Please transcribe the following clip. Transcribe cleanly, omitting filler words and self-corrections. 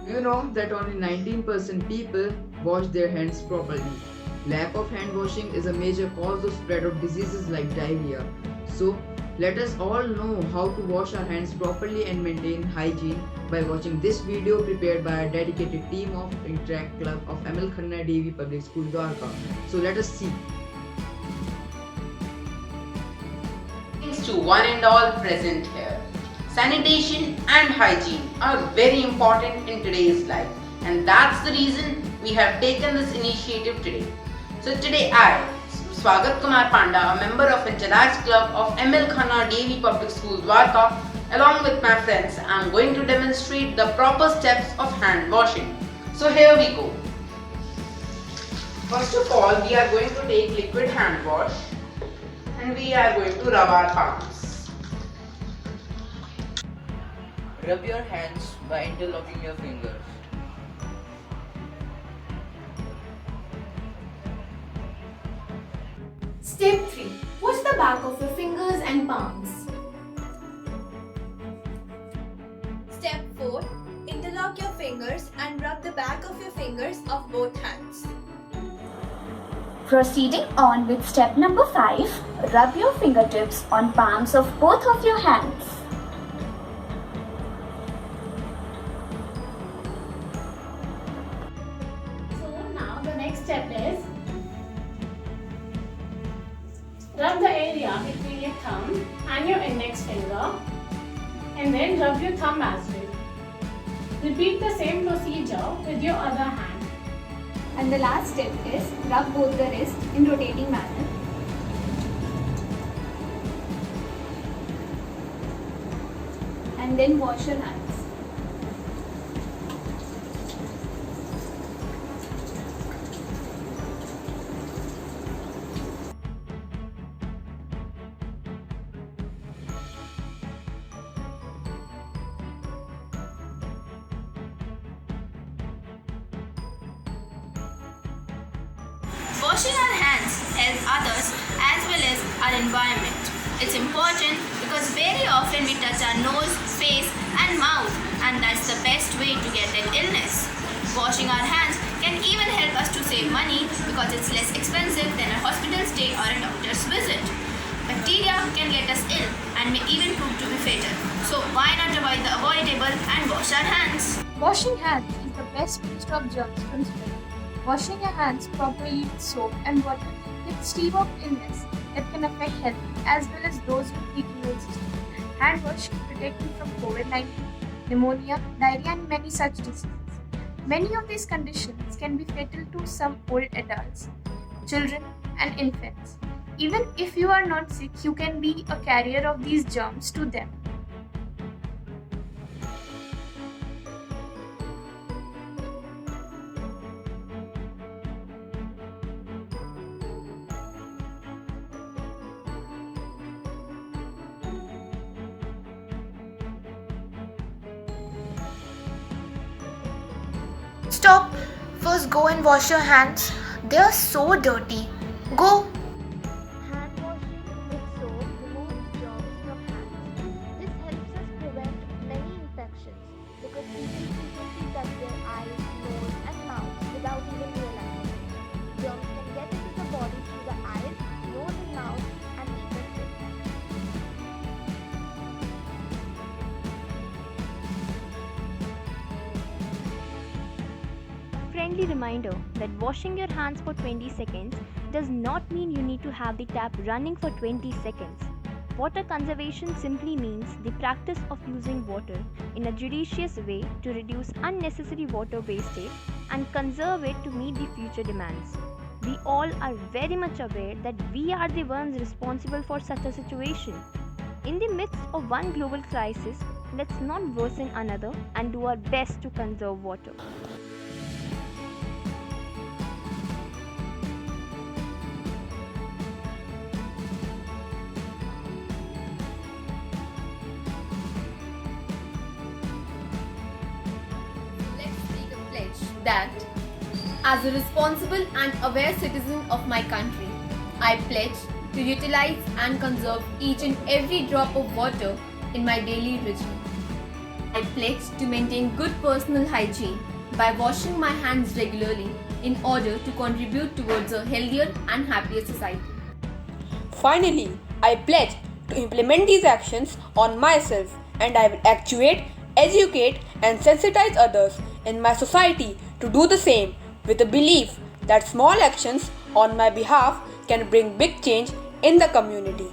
You know that only 19% people wash their hands properly. Lack of hand washing is a major cause of spread of diseases like diarrhea. So, let us all know how to wash our hands properly and maintain hygiene by watching this video prepared by a dedicated team of Interact Club of ML Khanna Devi Public School Dwarka. So let us see. Thanks to one and all present here. Sanitation and hygiene are very important in today's life, and that's the reason we have taken this initiative today. So today I, Swagat Kumar Panda, a member of Interact Club of ML Khanna Devi Public School Dwarka, along with my friends, I am going to demonstrate the proper steps of hand washing. So here we go. First of all, we are going to take liquid hand wash and we are going to rub our palms. Rub your hands by interlocking your fingers. Step 3. Wash the back of your fingers and palms. Step 4. Interlock your fingers and rub the back of your fingers of both hands. Proceeding on with step number 5, rub your fingertips on palms of both of your hands. So now the next step is rub the area between your thumb and your index finger and then rub your thumb as well. Repeat the same procedure with your other hand. And the last step is rub both the wrists in rotating manner. And then wash your hands. Washing our hands helps others as well as our environment. It's important because very often we touch our nose, face and mouth, and that's the best way to get an illness. Washing our hands can even help us to save money because it's less expensive than a hospital stay or a doctor's visit. Bacteria can get us ill and may even prove to be fatal. So why not avoid the avoidable and wash our hands? Washing hands is the best way to stop germs from spreading. Washing your hands properly with soap and water can stave off illness that can affect health as well as those with weak immune system. Hand wash can protect you from COVID-19, pneumonia, diarrhea and many such diseases. Many of these conditions can be fatal to some old adults, children and infants. Even if you are not sick, you can be a carrier of these germs to them. Stop! First go and wash your hands. They are so dirty. Go! Hand washing with soap removes germs from hands. This helps us prevent many infections because people frequently touch their eyes, nose and mouth without even realizing. Germs can get into the body through the eyes, nose and mouth and even skin. Friendly reminder that washing your hands for 20 seconds does not mean you need to have the tap running for 20 seconds. Water conservation simply means the practice of using water in a judicious way to reduce unnecessary water wastage and conserve it to meet the future demands. We all are very much aware that we are the ones responsible for such a situation. In the midst of one global crisis, let's not worsen another and do our best to conserve water. Let's take a pledge that, as a responsible and aware citizen of my country, I pledge to utilize and conserve each and every drop of water in my daily regime. I pledge to maintain good personal hygiene by washing my hands regularly in order to contribute towards a healthier and happier society. Finally, I pledge to implement these actions on myself, and I will actuate, educate, and sensitize others in my society to do the same, with the belief that small actions on my behalf can bring big change in the community.